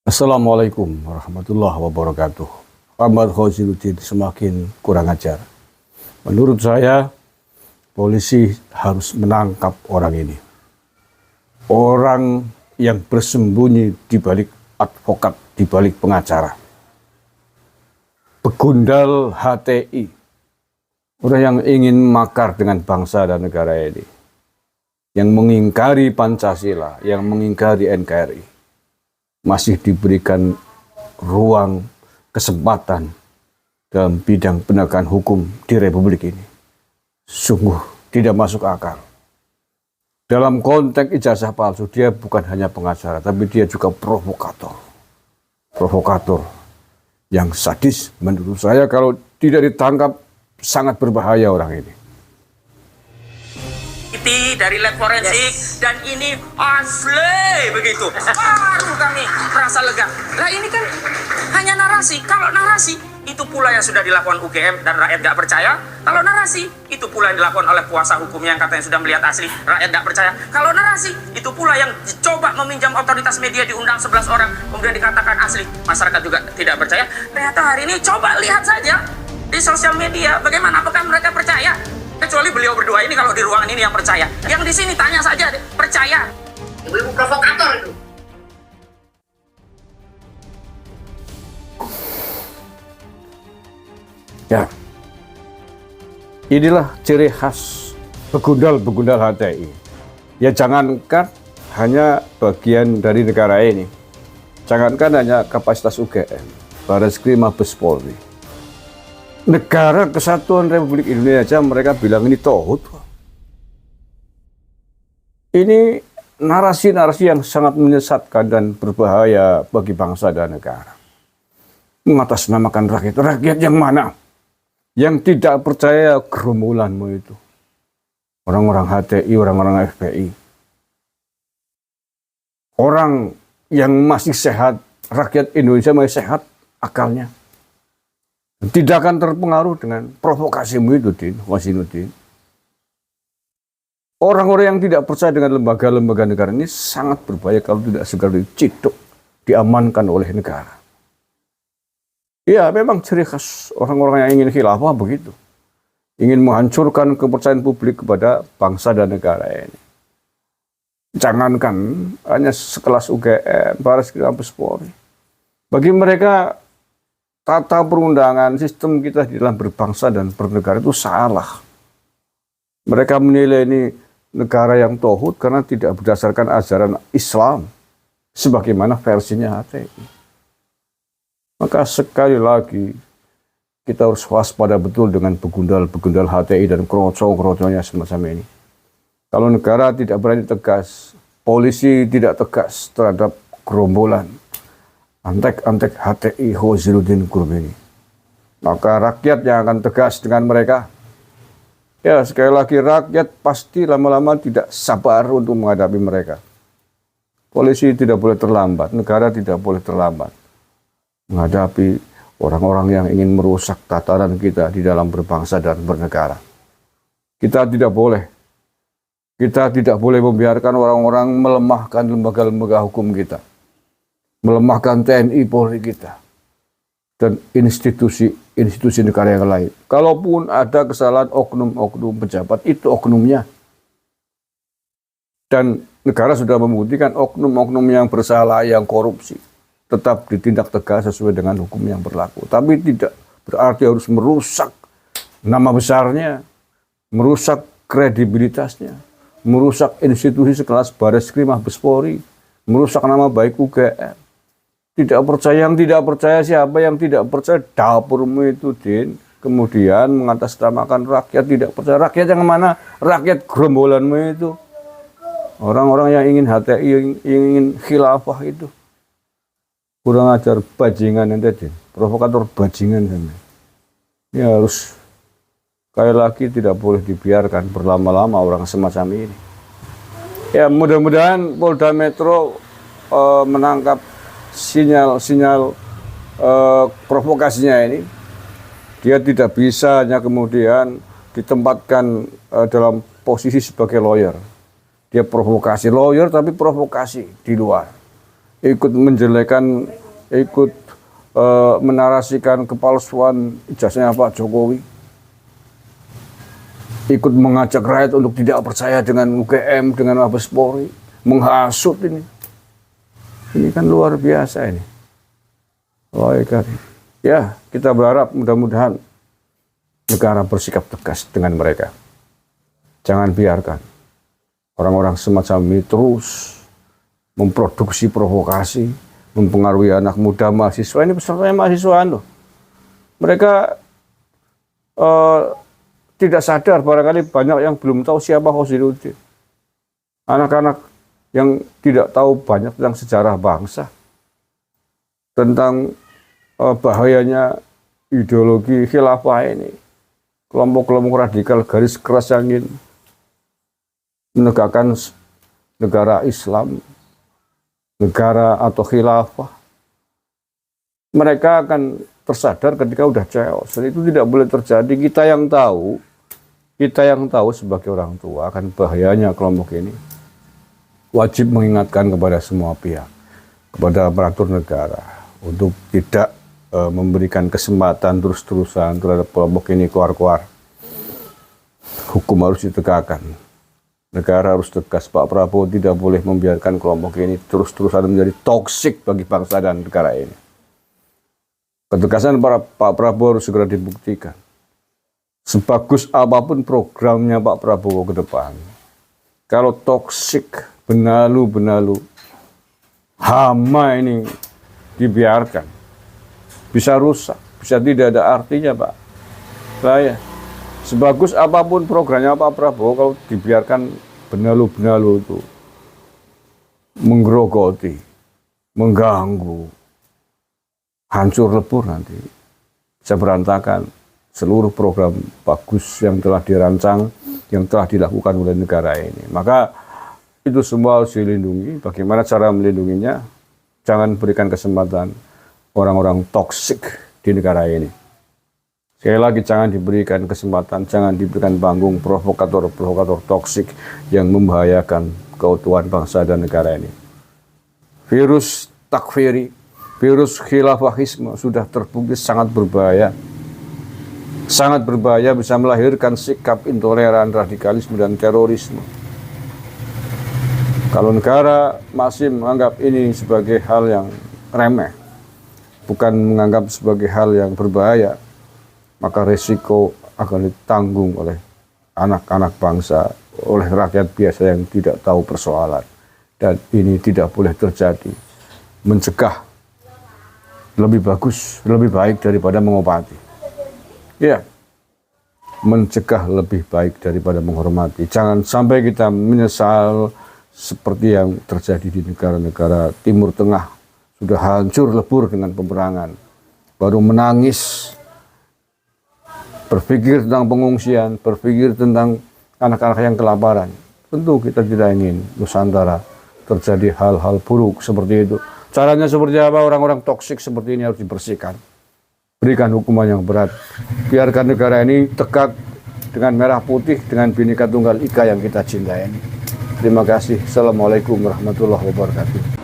Assalamualaikum warahmatullahi wabarakatuh. Ahmad Khoziruddin semakin kurang ajar. Menurut saya, polisi harus menangkap orang ini. Orang yang bersembunyi di balik advokat, di balik pengacara. Begundal HTI. Orang yang ingin makar dengan bangsa dan negara ini. Yang mengingkari Pancasila, yang mengingkari NKRI. Masih diberikan ruang kesempatan dalam bidang penegakan hukum di Republik ini. Sungguh tidak masuk akal. Dalam konteks ijazah palsu, dia bukan hanya pengacara, tapi dia juga provokator. Provokator yang sadis. Menurut saya kalau tidak ditangkap sangat berbahaya orang ini. Dari lab forensik dan ini asli begitu. Baru kami merasa lega. Lah ini kan hanya narasi. Kalau narasi itu pula yang sudah dilakukan UGM dan rakyat gak percaya. Kalau narasi itu pula yang dilakukan oleh kuasa hukum yang katanya sudah melihat asli, rakyat gak percaya. Kalau narasi itu pula yang dicoba meminjam otoritas media, diundang 11 orang kemudian dikatakan asli, masyarakat juga tidak percaya. Ternyata hari ini coba lihat saja di sosial media bagaimana, apakah mereka percaya? Kecuali beliau berdua ini kalau di ruangan ini yang percaya. Yang di sini tanya saja, percaya. Ibu-ibu provokator itu. Ya, inilah ciri khas begundal HTI. Ya jangankan hanya bagian dari negara ini. Jangankan hanya kapasitas UGM, Bareskrim Mabes Polri. Negara Kesatuan Republik Indonesia mereka bilang ini tauhid. Ini narasi-narasi yang sangat menyesatkan dan berbahaya bagi bangsa dan negara. Mengatasnamakan rakyat. Rakyat yang mana? Yang tidak percaya gerombolanmu itu. Orang-orang HTI, orang-orang FPI. Orang yang masih sehat, rakyat Indonesia masih sehat akalnya. Tidak akan terpengaruh dengan provokasimu itu, Din, Wasinuddin. Orang-orang yang tidak percaya dengan lembaga-lembaga negara ini sangat berbahaya kalau tidak segera diciduk, diamankan oleh negara. Ya, memang ciri khas orang-orang yang ingin khilafah begitu. Ingin menghancurkan kepercayaan publik kepada bangsa dan negara ini. Jangankan hanya sekelas UGM, Bareskrim Mabes Polri. Bagi mereka, tata perundangan sistem kita di dalam berbangsa dan bernegara itu salah. Mereka menilai ini negara yang tauhid karena tidak berdasarkan ajaran Islam sebagaimana versinya HTI. Maka sekali lagi kita harus waspada betul dengan begundal HTI dan kroco-kroconya semacam ini. Kalau negara tidak berani tegas, polisi tidak tegas terhadap gerombolan antek-antek HTI Khoziruddin Qurb ini, maka rakyat yang akan tegas dengan mereka. Ya, sekali lagi rakyat pasti lama-lama tidak sabar untuk menghadapi mereka. Polisi tidak boleh terlambat, negara tidak boleh terlambat menghadapi orang-orang yang ingin merusak tatanan kita di dalam berbangsa dan bernegara. Kita tidak boleh membiarkan orang-orang melemahkan lembaga-lembaga hukum kita, melemahkan TNI Polri kita, dan institusi negara yang lain. Kalaupun ada kesalahan oknum-oknum pejabat, itu oknumnya. Dan negara sudah membuktikan oknum-oknum yang bersalah, yang korupsi, tetap ditindak tegas sesuai dengan hukum yang berlaku. Tapi tidak berarti harus merusak nama besarnya, merusak kredibilitasnya, merusak institusi sekelas Bareskrim Mabes Polri, merusak nama baik UGM. Tidak percaya, yang tidak percaya siapa yang tidak percaya dapurmu itu, Din. Kemudian mengatasnamakan rakyat tidak percaya. Rakyat yang mana? Rakyat gerombolanmu itu. Orang-orang yang ingin HTI, yang ingin khilafah itu. Kurang ajar bajingan ente, Din. Provokator bajingan. Ini harus, sekali lagi tidak boleh dibiarkan berlama-lama orang semacam ini. Ya, mudah-mudahan Polda Metro menangkap sinyal provokasinya ini. Dia tidak bisa hanya kemudian ditempatkan dalam posisi sebagai lawyer. Dia provokasi lawyer tapi provokasi di luar. ikut menjelekan, ikut menarasikan kepalsuan ijazahnya Pak Jokowi, ikut mengajak rakyat untuk tidak percaya dengan UGM, dengan Mabes Polri, menghasut ini. Ini kan luar biasa ini. Ya, kita berharap mudah-mudahan negara bersikap tegas dengan mereka. Jangan biarkan orang-orang semacam ini terus memproduksi provokasi, mempengaruhi anak muda mahasiswa. Ini pesertanya mahasiswaan loh. Mereka tidak sadar, barangkali banyak yang belum tahu siapa Khosiruddin. Anak-anak yang tidak tahu banyak tentang sejarah bangsa, tentang bahayanya ideologi khilafah ini. Kelompok-kelompok radikal garis keras yang ingin menegakkan negara Islam, negara atau khilafah. Mereka akan tersadar ketika udah chaos. Dan itu tidak boleh terjadi. Kita yang tahu sebagai orang tua akan bahayanya kelompok ini. Wajib mengingatkan kepada semua pihak, kepada aparatur negara, untuk tidak memberikan kesempatan terus-terusan terhadap kelompok ini keluar-keluar. Hukum harus ditegakkan. Negara harus tegas. Pak Prabowo tidak boleh membiarkan kelompok ini terus-terusan menjadi toksik bagi bangsa dan negara ini. Ketegasan Pak Prabowo harus segera dibuktikan. Sebagus apapun programnya Pak Prabowo ke depan, kalau toksik, benalu, hama ini dibiarkan, bisa rusak, bisa tidak ada artinya Pak. Saya, sebagus apapun programnya Pak Prabowo, kalau dibiarkan benalu-benalu itu menggerogoti, mengganggu, hancur lebur nanti, bisa berantakan seluruh program bagus yang telah dirancang, yang telah dilakukan oleh negara ini. Maka itu semua harus dilindungi. Bagaimana cara melindunginya? Jangan berikan kesempatan orang-orang toksik di negara ini. Sekali lagi, jangan diberikan kesempatan, jangan diberikan panggung provokator-provokator toksik yang membahayakan keutuhan bangsa dan negara ini. Virus takfiri, virus khilafahisme sudah terbukti sangat berbahaya. Sangat berbahaya, bisa melahirkan sikap intoleran, radikalisme, dan terorisme. Kalau negara masih menganggap ini sebagai hal yang remeh, bukan menganggap sebagai hal yang berbahaya, maka resiko akan ditanggung oleh anak-anak bangsa, oleh rakyat biasa yang tidak tahu persoalan. Dan ini tidak boleh terjadi. Mencegah lebih bagus, lebih baik daripada mengobati. Ya, mencegah lebih baik daripada menghormati. Jangan sampai kita menyesal seperti yang terjadi di negara-negara Timur Tengah. Sudah hancur lebur dengan peperangan. Baru menangis, berpikir tentang pengungsian, berpikir tentang anak-anak yang kelaparan. Tentu kita tidak ingin Nusantara terjadi hal-hal buruk seperti itu. Caranya seperti apa? Orang-orang toksik seperti ini harus dibersihkan. Berikan hukuman yang berat. Biarkan negara ini tegak dengan merah putih, dengan Bhinneka Tunggal Ika yang kita cintai ini. Terima kasih. Assalamualaikum warahmatullahi wabarakatuh.